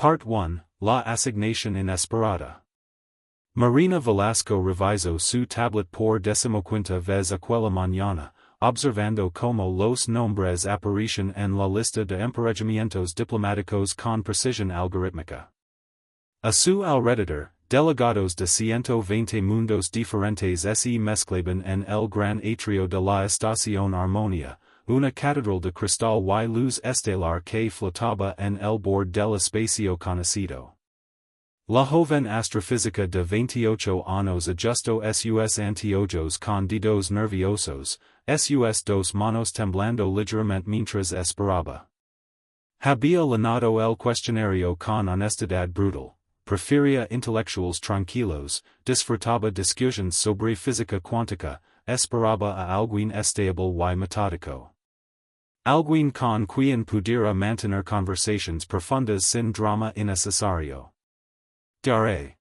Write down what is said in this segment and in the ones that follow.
Part 1, La Asignación Inesperada. Marina Velasco revisó su tablet por decimoquinta vez aquella mañana, observando cómo los nombres aparecían en la lista de emparejamientos diplomáticos con precisión algorítmica. A su alrededor, delegados de 120 mundos diferentes se mezclaban en el gran atrio de la estación Armonía, una catedral de cristal y luz estelar que flotaba en el borde del espacio conocido. La joven astrofísica de 28 años ajustó sus anteojos con dedos nerviosos, sus dos manos temblando ligeramente mientras esperaba. Había llenado el cuestionario con honestidad brutal, prefería intelectuals tranquilos, disfrutaba discusiones sobre física cuántica, esperaba a alguien estable y metódico. Alguien con quien pudiera mantener conversaciones profundas sin drama innecesario. Daré.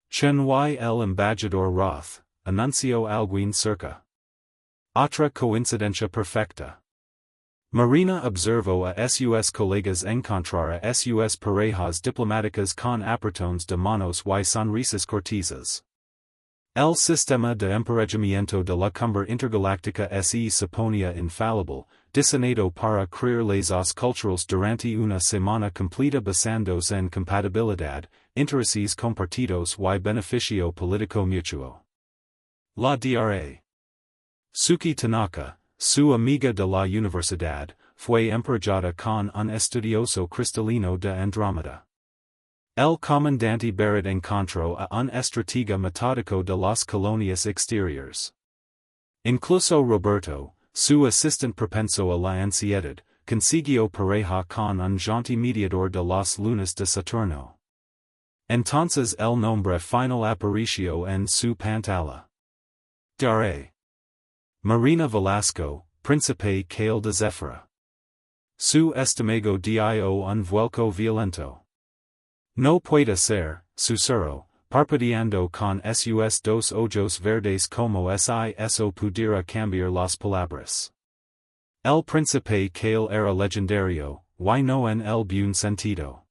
Chen y el embajador Roth, anunció alguien cerca. Otra coincidencia perfecta. Marina observó a sus colegas encontrar a sus parejas diplomáticas con apretones de manos y sonrisas cortesas. El sistema de emparejamiento de la cumbre intergaláctica se suponía infalible, diseñado para crear lazos culturales durante una semana completa basándose en compatibilidad, intereses compartidos y beneficio político mutuo. La Dra. Suki Tanaka, su amiga de la universidad, fue emparejada con un estudioso cristalino de Andrómeda. El comandante Barrett encontró a un estratega metódico de las colonias exteriores. Incluso Roberto, su asistente propenso a la ansiedad, consiguió pareja con un jaunty mediador de las lunas de Saturno. Entonces el nombre final apareció en su pantalla. Daré. Marina Velasco, Príncipe de Zéfira. Su estómago dio un vuelco violento. No puede ser, susurró, parpadeando con sus dos ojos verdes como si eso pudiera cambiar las palabras. El príncipe era legendario, y no en el buen sentido.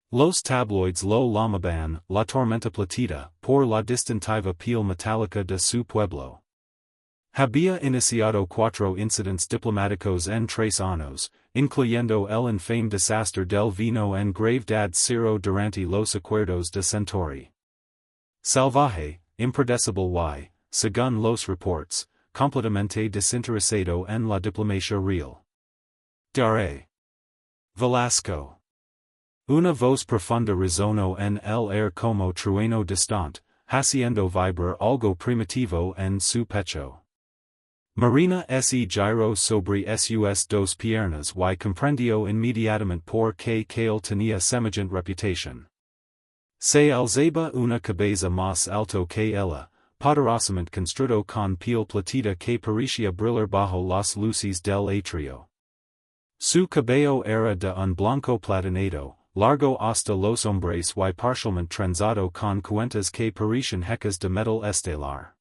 Los tabloids lo llamaban la tormenta platita, por la distintiva piel metálica de su pueblo. Había iniciado 4 incidentes diplomáticos en 3 años, incluyendo el infame desastre del vino en gravedad cero durante los acuerdos de Centauri. Salvaje, impredecible y, según los reports, completamente desinteresado en la diplomacia real. Daré. Velasco. Una voz profunda resonó en el aire como trueno distante, haciendo vibrar algo primitivo en su pecho. Marina se giró sobre sus dos piernas y comprendió inmediatamente por qué él tenía semejante reputación. Se alzaba una cabeza más alto que ella, poderosamente construido con piel platita que parecía brillar bajo las luces del atrio. Su cabello era de un blanco platinado, largo hasta los hombros y parcialmente trenzado con cuentas que parecían hecas de metal estelar.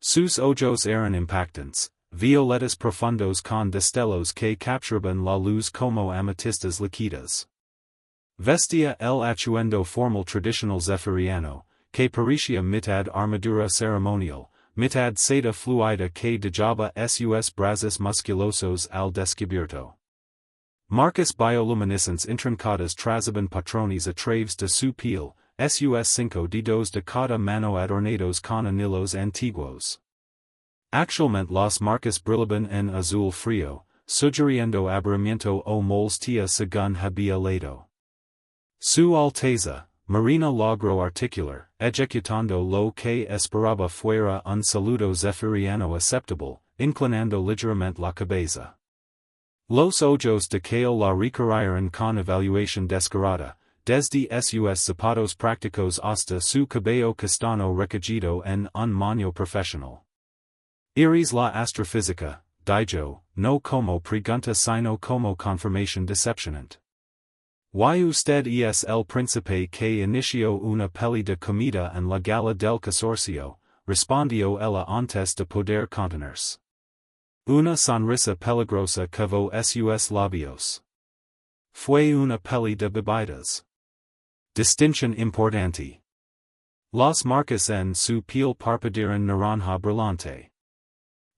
Sus ojos eran impactantes, violetas profundos con destellos que capturaban la luz como ametistas líquidas. Vestía el atuendo formal tradicional zefiriano, que parecía mitad armadura ceremonial, mitad seda fluida que dejaba sus brazos musculosos al descubierto. Marcas bioluminescentes intrincadas trazaban patrones a través de su piel, sus 5 dedos de cada mano adornados con anillos antiguos. Actualmente las marcas brillaban en azul frío, sugiriendo aburrimiento o molestia según había leído. Su Alteza, Marina logró articular, ejecutando lo que esperaba fuera un saludo zefiriano aceptable, inclinando ligeramente la cabeza. Los ojos de que la requirieron con evaluación descarada, desde sus zapatos prácticos hasta su cabello castaño recogido en un moño profesional. Iris la astrofísica, dijo, no como pregunta sino como confirmación decepcionante. ¿Y usted es el príncipe que inició una peli de comida en la gala del consorcio? Respondió ella antes de poder contenerse. Una sonrisa peligrosa cavó sus labios. Fue una peli de bebidas. Distinción importante. Las marcas en su piel parpadearon naranja brillante.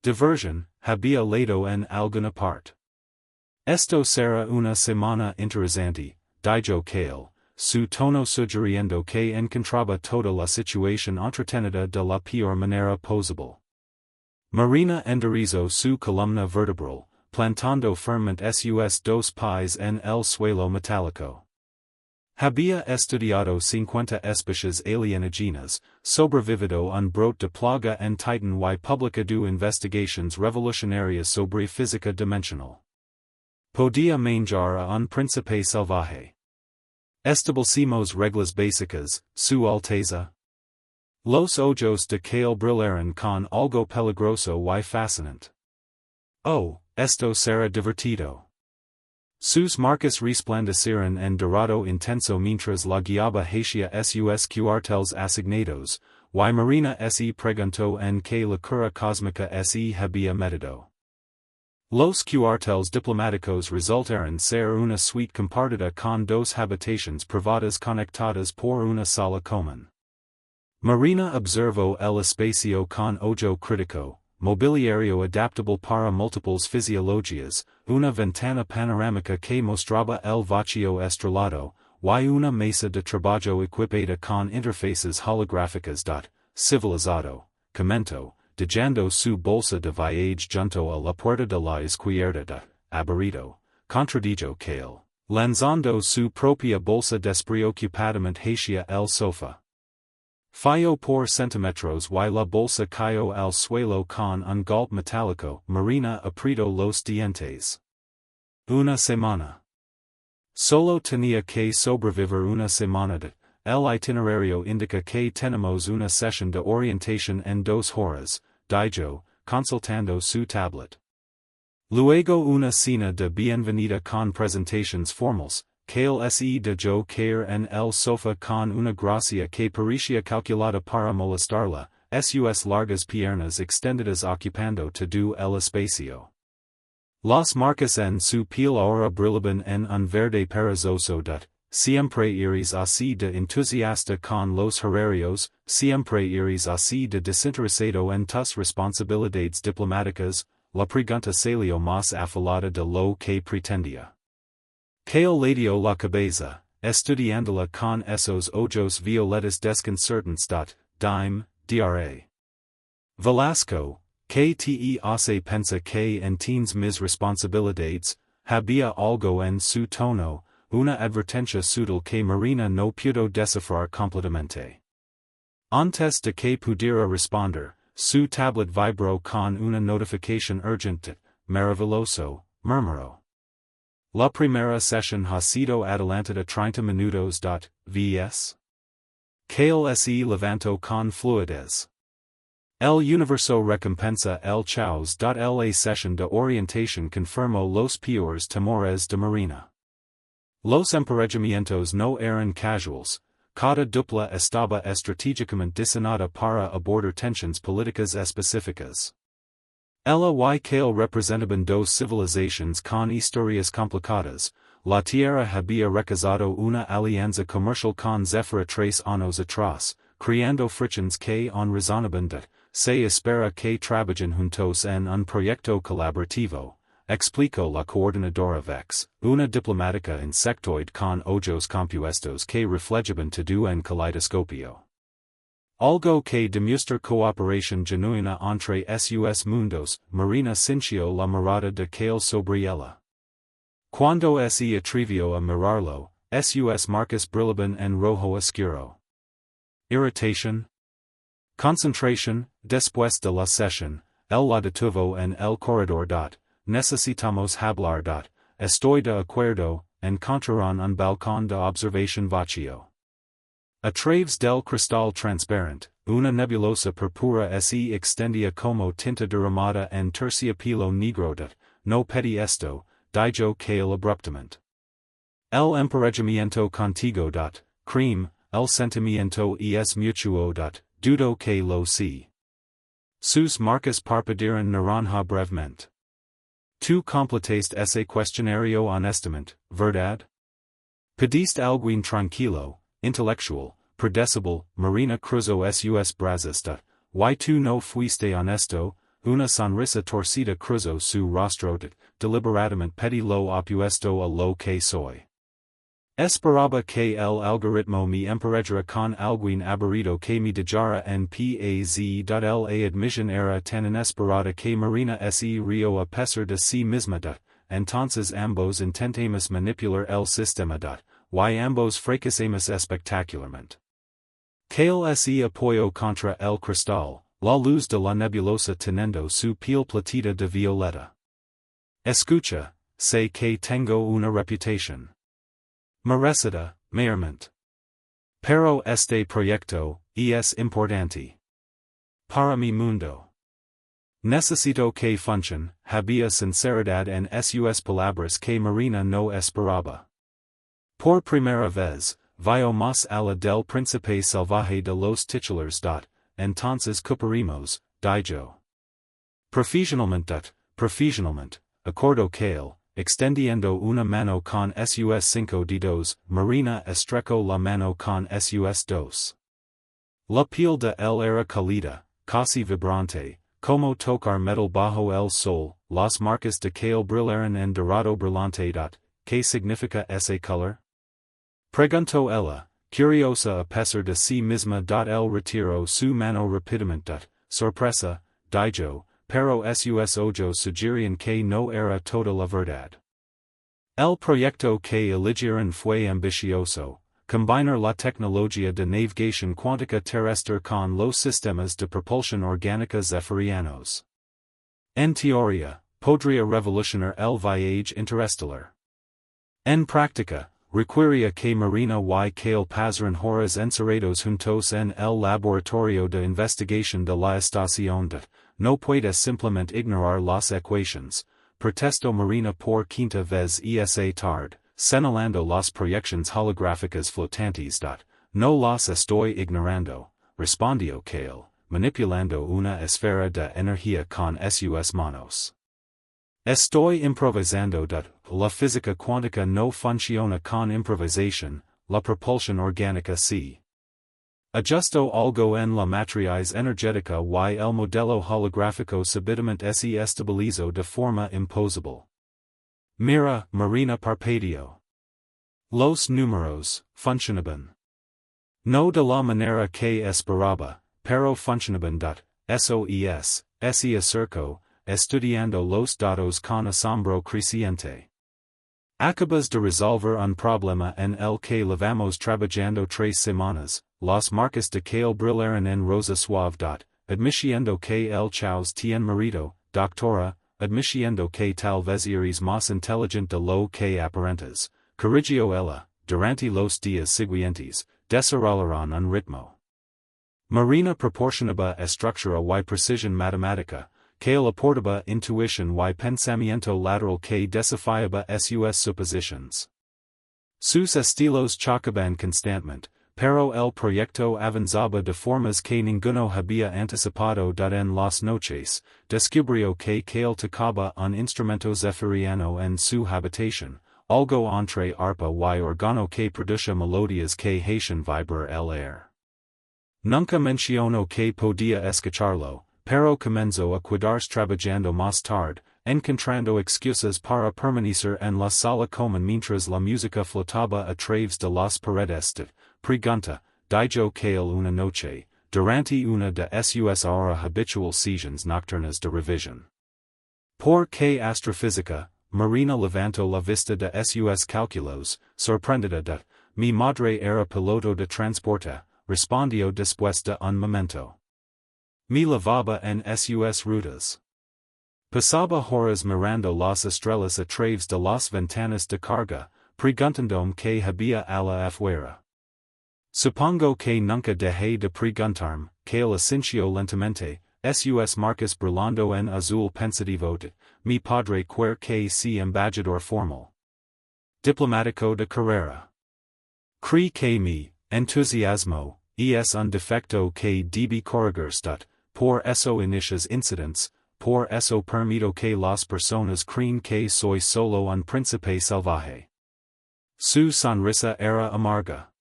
Diversion, había leído en alguna parte. Esto será una semana interesante, dijo Kale, su tono sugiriendo que encontraba toda la situación entretenida de la peor manera posible. Marina enderezó su columna vertebral, plantando firmemente sus dos pies en el suelo metálico. Había estudiado 50 especies alienígenas, sobrevivido un brote de plaga en Titan y publicado investigaciones revolucionarias sobre física dimensional. Podía manjar a un príncipe salvaje. Establecimos reglas básicas, su alteza. Los ojos de Kale brillaron con algo peligroso y fascinante. Oh, esto será divertido. Sus marcas resplandecieron en dorado intenso mientras la guiaba hacia sus cuarteles asignados, y Marina se preguntó en que la cura cósmica se había metido. Los cuarteles diplomáticos resultaron ser una suite compartida con dos habitaciones privadas conectadas por una sala común. Marina observó el espacio con ojo crítico, mobiliario adaptable para múltiples fisiologías, una ventana panorámica que mostraba el vacío estrellado, y una mesa de trabajo equipada con interfaces holográficas. Civilizado, comentó, dejando su bolsa de viaje junto a la puerta de la izquierda. Aburrido, contradijo Kale, lanzando su propia bolsa despreocupadamente hacia el sofá. Falló por centímetros y la bolsa cayó al suelo con un golpe metálico. Marina apretó los dientes. Una semana. Solo tenía que sobrevivir una semana. El itinerario indica que tenemos una sesión de orientación en 2 horas, dijo, consultando su tablet. Luego una cena de bienvenida con presentaciones formales. Kale se dejó caer en el sofá con una gracia que parecía calculada para molestarla, sus largas piernas extendidas ocupando todo el espacio. Las marcas en su piel ahora brillaban en un verde perezoso. Siempre iris así de entusiasta con los horarios, siempre iris así de desinteresado en tus responsabilidades diplomáticas. La pregunta salió más afilada de lo que pretendía. Kale le dio la cabeza, estudiándola con esos ojos violetas desconcertantes. Dime, Dra. Velasco, que te hace pensa que entiendes mis responsabilidades, había algo en su tono, una advertencia sutil que Marina no pudo descifrar completamente. Antes de que pudiera responder, su tablet vibró con una notificación urgente. Maravilloso, murmuró. La primera sesión ha sido adelantada 30 minutos. Vs. Kale se levantó con fluidez. El universo recompensa el chaos. La sesión de orientación confirmó los peores temores de Marina. Los emparejamientos no eran casuals, cada dupla estaba estratégicamente diseñada para abordar tensiones políticas específicas. Ella y Kale representaban 2 civilizaciones con historias complicadas. La Tierra había rechazado una alianza comercial con Zephyr 3 años atrás, creando fricciones que en razonaban. Se espera que trabajen juntos en un proyecto colaborativo, explicó la coordinadora Vex, una diplomática insectoide con ojos compuestos que reflejaban todo en caleidoscopio. Algo que demuestra cooperación genuina entre sus mundos. Marina sintió la mirada de Kale sobre ella. Cuando se atrevió a mirarlo, sus marcas brillaban en rojo oscuro. Irritación. Concentración. Después de la sesión, él la detuvo en el corredor. Necesitamos hablar. Estoy de acuerdo. Encontraron un balcón de observación vacío. A través del cristal transparente, una nebulosa purpura se extendía como tinta derramada en terciopelo negro. No pedí esto, dijo Kale abruptamente. El emparejamiento contigo. Cream, el sentimiento es mutuo. Dudo que lo sí. Sus marcas parpadearon naranja brevemente. Tu completaste ese cuestionario honestamente, verdad? Pediste alguien tranquilo, intellectual, predecible, Marina cruzó sus brazos. Y tú no fuiste honesto, una sonrisa torcida cruzó su rostro. Deliberadamente pedí lo opuesto a lo que soy. Esperaba que el algoritmo me emparejara con alguien aburrido que me dejara en paz. La admisión era tan inesperada que Marina se rió a pesar de sí misma. Entonces ambos intentamos manipular el sistema. Y ambos fracasamos espectacularmente. Kale se apoyó contra el cristal, la luz de la nebulosa teniendo su piel platita de violeta. Escucha, sé que tengo una reputación merecida, mayormente. Pero este proyecto es importante para mi mundo. Necesito que funcione, había sinceridad en sus palabras que Marina no esperaba. Por primera vez, vio más allá del príncipe salvaje de los titulares. Entonces cooperimos, dijo. Profesionalmente, acordó Kale, extendiendo una mano con sus 5 dedos, Marina estrechó la mano con sus 2. La piel de él era cálida, casi vibrante, como tocar metal bajo el sol, las marcas de Kale brillaron en dorado brillante. ¿Qué significa ese color? Preguntó ella, curiosa a pesar de sí misma. Él retiró su mano rápidamente. Sorpresa, dijo, pero sus ojos sugerían que no era toda la verdad. El proyecto que eligieron fue ambicioso, combinar la tecnología de navegación cuántica terrestre con los sistemas de propulsión orgánica zefirianos. En teoría, podría revolucionar el viaje interestelar. En práctica, requeriría que Marina y Kale pasaran horas encerrados juntos en el laboratorio de investigación de la estación. No puedes simplemente ignorar las ecuaciones, protestó Marina por quinta vez esa tarde, señalando las proyecciones holográficas flotantes. No las estoy ignorando, respondió Kale, manipulando una esfera de energía con sus manos. Estoy improvisando. La física cuántica no funciona con improvisación, la propulsión orgánica sí. Ajusto algo en la matriz energética y el modelo holográfico súbitamente se estabilizó de forma imposible. Mira, Marina parpadeó. Los números funcionaban. No de la manera que esperaba, pero funcionaban. SOES, se acercó, estudiando los datos con asombro creciente. Acabas de resolver un problema en el que llevamos trabajando 3 semanas, las marcas de Kale brillaron en rosa suave. Admitiendo que el chaos tien marido, doctora, admitiendo que tal vez eres más inteligente de lo que aparentas, corrigió ella, durante los días siguientes, desarrollaron un ritmo. Marina proporcionaba estructura y precisión matemática, Kale aportaba intuición y pensamiento lateral que desafiaba sus suposiciones. Sus estilos chocaban constantemente, pero el proyecto avanzaba de formas que ninguno había anticipado. En las noches, descubrió que Kale tocaba un instrumento zefiriano en su habitación, algo entre arpa y órgano que produce melodías que hacen vibrar el aire. Nunca mencionó que podía escucharlo, pero comenzó a quedarse trabajando más tarde, encontrando excusas para permanecer en la sala como mientras la música flotaba a través de las paredes. Pregunta, dijo Kale una noche, durante una de sus ahora habitual sesiones nocturnas de revisión. ¿Por qué astrofísica? Marina levantó la vista de sus cálculos, sorprendida. Mi madre era piloto de transporte, respondió después de un momento. Me lavaba en sus rutas. Pasaba horas mirando las estrellas a través de las ventanas de carga, preguntándome qué había a la afuera. Supongo que nunca dejé de preguntarme, Kale asintió lentamente, sus marcas brillando en azul pensativo. Mi padre quiere que sea embajador formal. Diplomático de carrera. Cree que mi entusiasmo es un defecto que debe corregirse. Por eso inicios incidentes, por eso permito que las personas creen que soy solo un príncipe salvaje. Su sonrisa era amarga.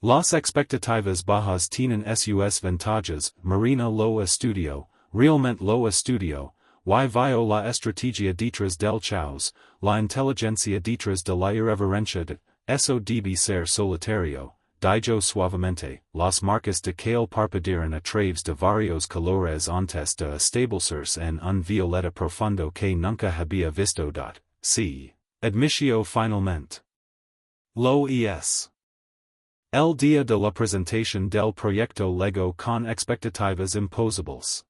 Las expectativas bajas tienen sus ventajas, Marina lo estudio, realmente lo estudio, y vio la estrategia detrás del caos, la inteligencia detrás de la irreverencia de, eso debe ser solitario, dijo suavemente, las marcas de que parpadearon a través de varios colores antes de establecerse en un violeta profundo que nunca había visto sí, admitió finalmente. Lo es. El día de la presentación del proyecto Lego con expectativas imposibles.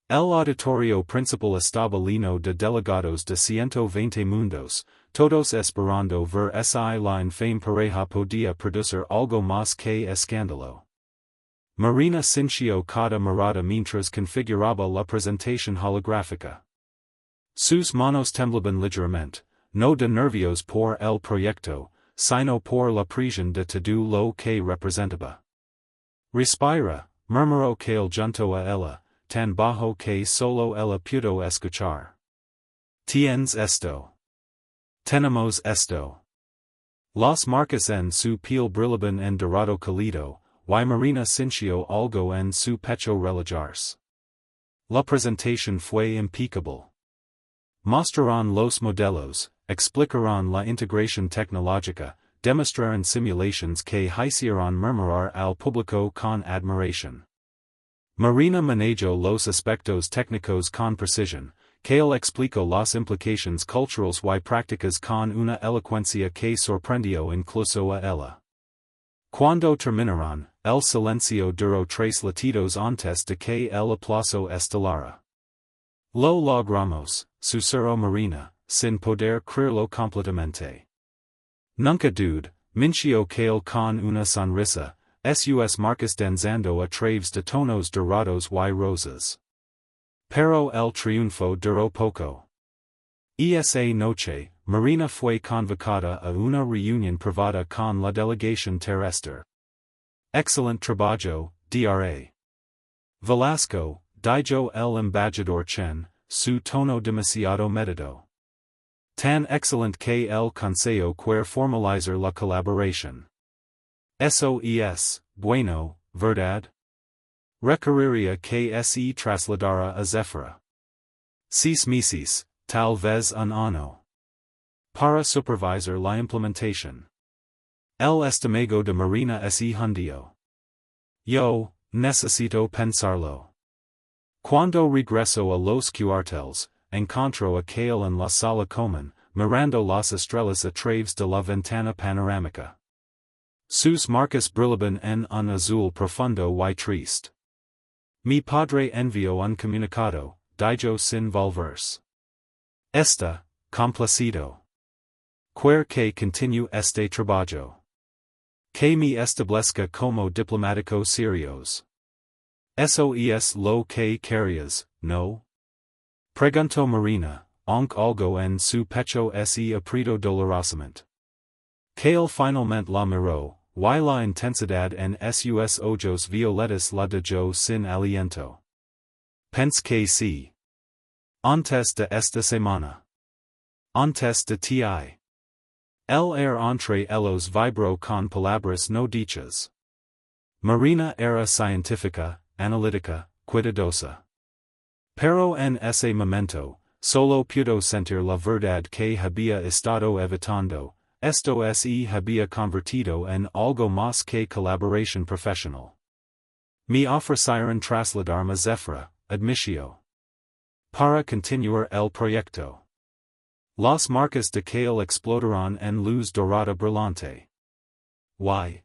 El auditorio principal estaba lleno de delegados de 120 mundos, todos esperando ver si la infame pareja podía producir algo más que escándalo. Marina sintió cada mirada mientras configuraba la presentación holográfica. Sus manos temblaban ligeramente, no de nervios por el proyecto, sino por la presión de todo lo que representaba. Respira, murmuró Kale junto a ella, tan bajo que solo ella pudo escuchar. Tienes esto. Tenemos esto. Las marcas en su piel brillaban en dorado cálido, y Marina sintió algo en su pecho relajarse. La presentación fue impecable. Mostrarán los modelos, explicarán la integración tecnológica, demostrarán simulaciones que hicieron murmurar al público con admiración. Marina manejó los aspectos técnicos con precisión, Kale explicó las implicaciones culturales y prácticas con una elocuencia que sorprendió incluso a ella. Cuando terminaron, el silencio duró 3 latidos antes de que el aplauso estelara. Lo logramos, susurró Marina, sin poder creerlo completamente. Nunca dude, mintió Kale con una sonrisa, sus marcas danzando a través de tonos dorados y rosas. Pero el triunfo duró poco. Esa noche, Marina fue convocada a una reunión privada con la delegación terrestre. Excelente trabajo, Dra. Velasco, dijo el embajador Chen, su tono demasiado medido. Tan excelente que el consejo quiere formalizar la colaboración. Eso es, bueno, ¿verdad? Requeriría que se trasladara a Zephyra. 6 meses, tal vez un año. Para supervisar la implementación. El estómago de Marina se hundió. Yo, necesito pensarlo. Cuando regresó a los cuarteles, encontró a Kale en la sala común, mirando las estrellas a través de la ventana panorámica. Sus marcas brillaban en un azul profundo y triste. Mi padre envió un comunicado, dijo sin volverse. Está, complacido. Quiere que continue este trabajo. Que me establezca como diplomático serios. Eso es lo que querías, ¿no? Preguntó Marina, aunque algo en su pecho se apretó dolorosamente. Kale finalmente la miró, y la intensidad en sus ojos violetas la dejó sin aliento. Pense que sí. Antes de esta semana. Antes de ti. El entre ellos vibró con palabras no dichas. Marina era científica, analítica, cuidadosa. Pero en ese momento, solo pudo sentir la verdad que había estado evitando. Esto se había convertido en algo más que colaboración profesional. Me ofrecieron trasladarme a Zephyra, admitió. Para continuar el proyecto. Las marcas de Kale explotarán en luz dorada brillante. Y.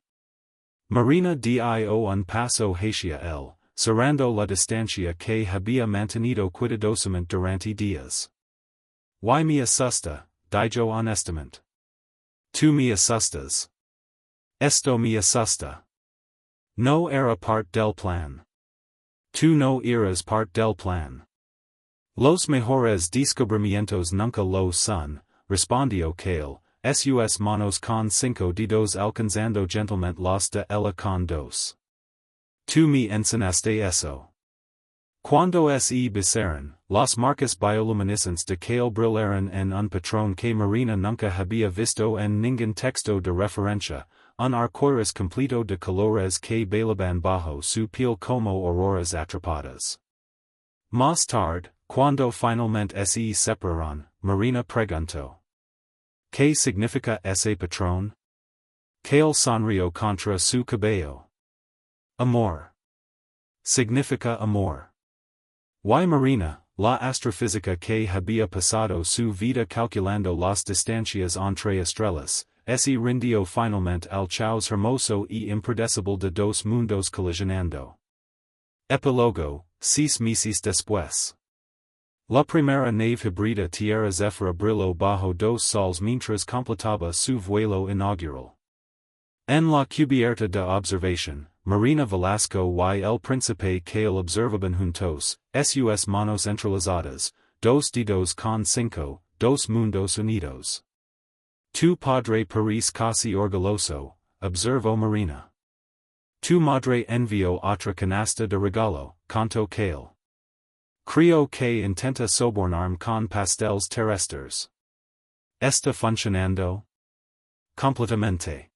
Marina dio un paso hacia él, cerrando la distancia que había mantenido cuidadosamente durante días. Y me asusta, dijo honestamente. Tú me asustas. Esto me asusta. No era parte del plan. Tú no eras parte del plan. Los mejores descubrimientos nunca lo son, respondió Kale, sus manos con 5 dedos alcanzando gentilmente los de ella con 2. Tú me enseñaste eso. Cuando se besaron, las marcas bioluminescentes de que brillaron en un patrón que Marina nunca había visto en ningún texto de referencia, un arcoíris completo de colores que bailaban bajo su piel como auroras atrapadas. Más tarde, cuando finalmente se separaron, Marina preguntó: ¿Qué significa ese patrón? Que él sonrió contra su cabello. Amor. Significa amor. Y Marina, la astrofísica que había pasado su vida calculando las distancias entre estrellas, se rindió finalmente al caos hermoso y impredecible de dos mundos colisionando. Epílogo, 6 meses después. La primera nave híbrida Tierra Zéfira brilló bajo dos sols mientras completaba su vuelo inaugural. En la cubierta de observación, Marina Velasco y el príncipe que el observaban juntos, sus manos entrelazadas, dos dedos con cinco, dos mundos unidos. Tu padre parece casi orgulloso, observó Marina. Tu madre envió otra canasta de regalo, contó Kale. Creo que intenta sobornarme con pasteles terrestres. ¿Está funcionando? Completamente.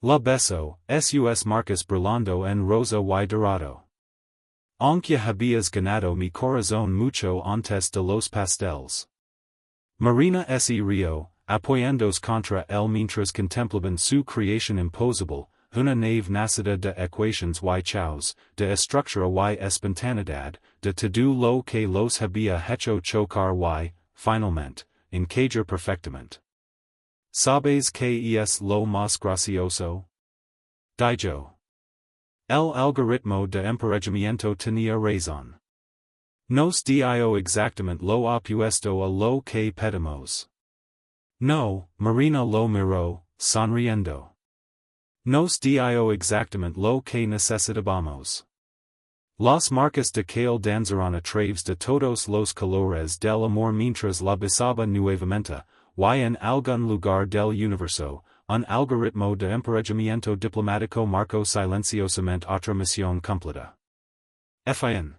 La beso, sus marcas brillando en rosa y dorado. Aunque habías ganado mi corazón mucho antes de los pasteles. Marina se rió, apoyándose contra él mientras contemplaban su creación imposible, una nave nacida de ecuaciones y chaos, de estructura y espontaneidad, de todo lo que los había hecho chocar y, finalmente, encajar perfectamente. ¿Sabes qué es lo más gracioso? Dijo. El algoritmo de emparejamiento tenía razón. Nos dio exactamente lo opuesto a lo que pedimos. No, Marina lo miró, sonriendo. Nos dio exactamente lo que necesitábamos. Las marcas de Kale danzaron a través de todos los colores del amor mientras la besaba nuevamente, y en algún lugar del universo, un algoritmo de emparejamiento diplomático marcó silenciosamente otra misión cumplida. Fin.